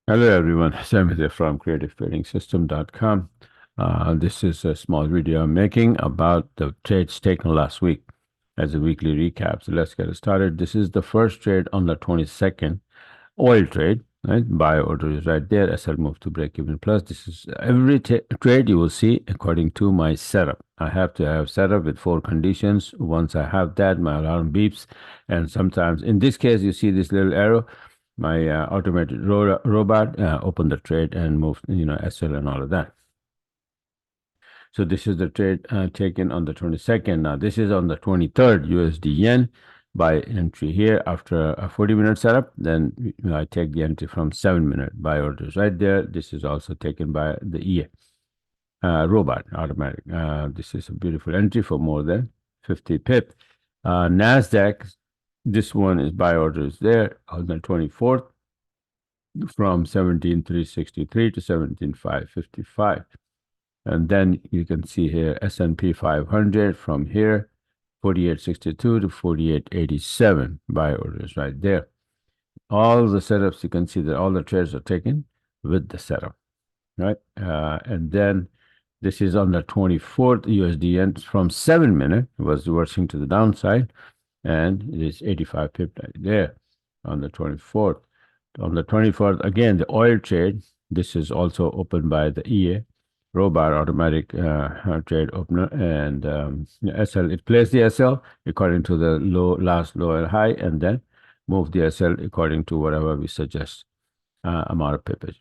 Hello everyone, Sam here from creativetrading.system.com. This is a small video I'm making about the trades taken last week as a weekly recap. So let's get started. This is the first trade on the 22nd, oil trade, right? Buy order is right there. SL move to break even plus. This is every trade you will see according to my setup. I have to have setup with 4 conditions. Once I have that, my alarm beeps. And sometimes, in this case, you see this little arrow. My automated robot opened the trade and moved, SL and all of that. So this is the trade taken on the 22nd. Now this is on the 23rd USD yen. Buy entry here after a 40-minute setup. Then I take the entry from 7-minute buy orders right there. This is also taken by the EA robot automatic. This is a beautiful entry for more than 50 pip. Nasdaq, this one is buy orders there on the 24th from 17,363 to 17,555. And then you can see here S&P 500 from here 48.62 to 48.87 buy orders right there. All the setups, you can see that all the trades are taken with the setup, right? And then this is on the 24th USD from 7-minute was reversing to the downside, and it is 85 pip right there on the 24th. On the 24th, again, the oil trade. This is also opened by the EA robot automatic trade opener, and SL. It plays the SL according to the last low and high, and then move the SL according to whatever we suggest amount of pippage.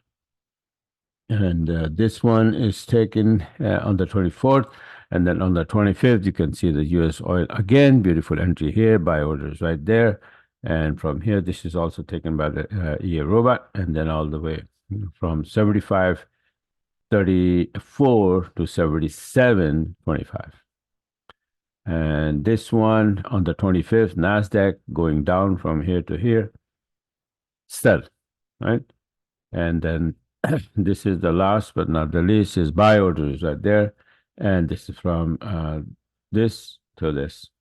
And this one is taken on the 24th. And then on the 25th, you can see the US oil again. Beautiful entry here. Buy orders right there. And from here, this is also taken by the EA robot. And then all the way from 75.34 to 77.25. And this one on the 25th, Nasdaq going down from here to here. Sell, right? And then this is the last but not the least is buy orders right there. And this is from this to this.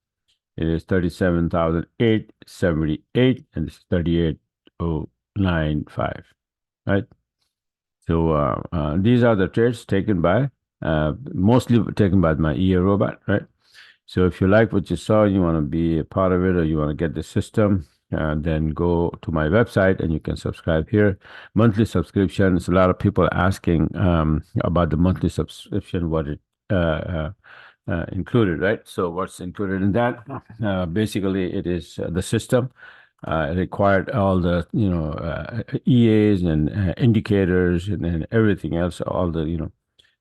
It is 37,878 and this is 38,095, right? So these are the trades taken by, mostly taken by my EA robot, right? So if you like what you saw, you want to be a part of it, or you want to get the system, then go to my website and you can subscribe here. Monthly subscriptions. A lot of people asking about the monthly subscription, what it included, right? So what's included in that? Basically, it is the system. It required all the EAs and indicators and everything else, all the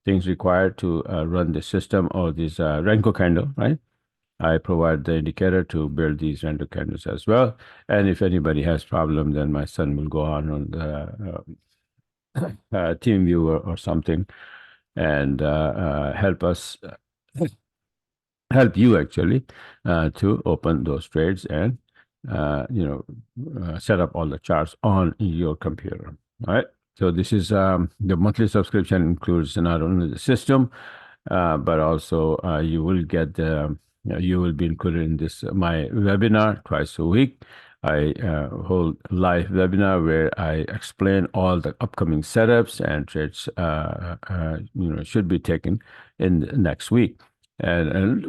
things required to run the system, or this Renko candle, right? I provide the indicator to build these Renko candles as well. And if anybody has problem, then my son will go on the team viewer or something and help us, help you actually to open those trades and set up all the charts on your computer. All right. So this is the monthly subscription includes not only the system, but also you will get you will be included in this my webinar twice a week. I hold live webinar where I explain all the upcoming setups and trades should be taken in the next week. And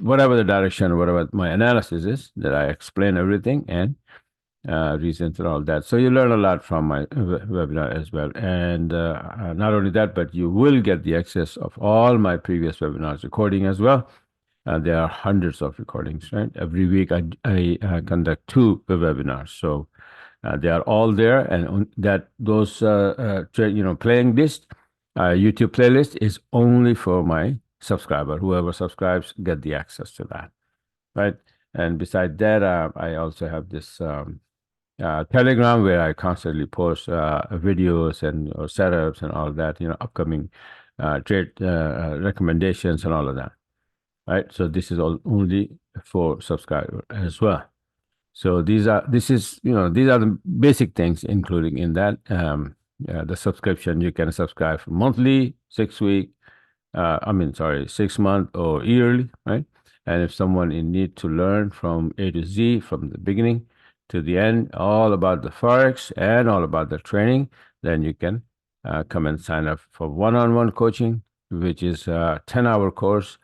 whatever the direction, whatever my analysis is, that I explain everything and reasons and all that. So you learn a lot from my webinar as well. And not only that, but you will get the access of all my previous webinars recording as well. There are hundreds of recordings, right? Every week I conduct 2 webinars. So they are all there, and that those playing list, YouTube playlist is only for my subscriber. Whoever subscribes get the access to that, right? And beside that, I also have this Telegram where I constantly post videos and or setups and all that, upcoming trade recommendations and all of that, right? So this is all only for subscribers as well. So these are the basic things including in that. The subscription, you can subscribe for monthly, 6 week, 6 month or yearly, right? And if someone in need to learn from A to Z from the beginning, to the end, all about the Forex and all about the training, then you can come and sign up for one-on-one coaching, which is a 10-hour course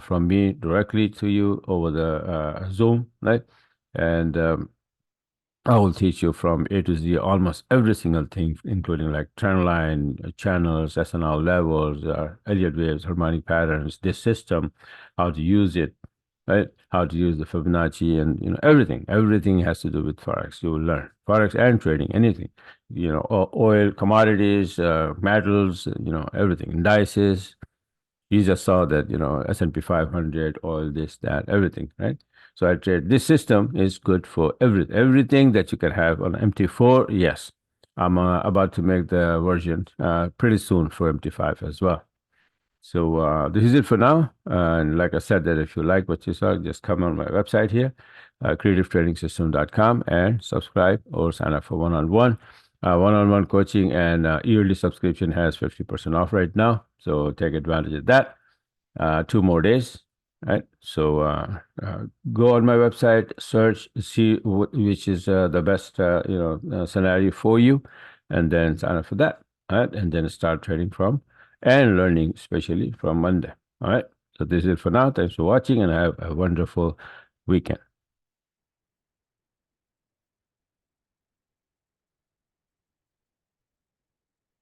from me directly to you over the Zoom, right? And I will teach you from A to Z almost every single thing, including like trend line, channels, S&L levels, Elliott waves, harmonic patterns, this system, how to use it, right? How to use the Fibonacci, and everything. Everything has to do with Forex. You will learn Forex and trading, anything. Oil, commodities, metals, everything, indices. You just saw that, S&P 500, oil, this, that, everything, right? So I trade. This system is good for everything that you can have on MT4. Yes, I'm about to make the version pretty soon for MT5 as well. So this is it for now. And like I said, that if you like what you saw, just come on my website here, creativetradingsystem.com, and subscribe or sign up for one-on-one coaching, and yearly subscription has 50% off right now. So take advantage of that. 2 more days, right? So go on my website, search, see which is the best scenario for you, and then sign up for that, right? And then start trading from and learning, especially from Monday. All right. So this is it for now. Thanks for watching, and have a wonderful weekend.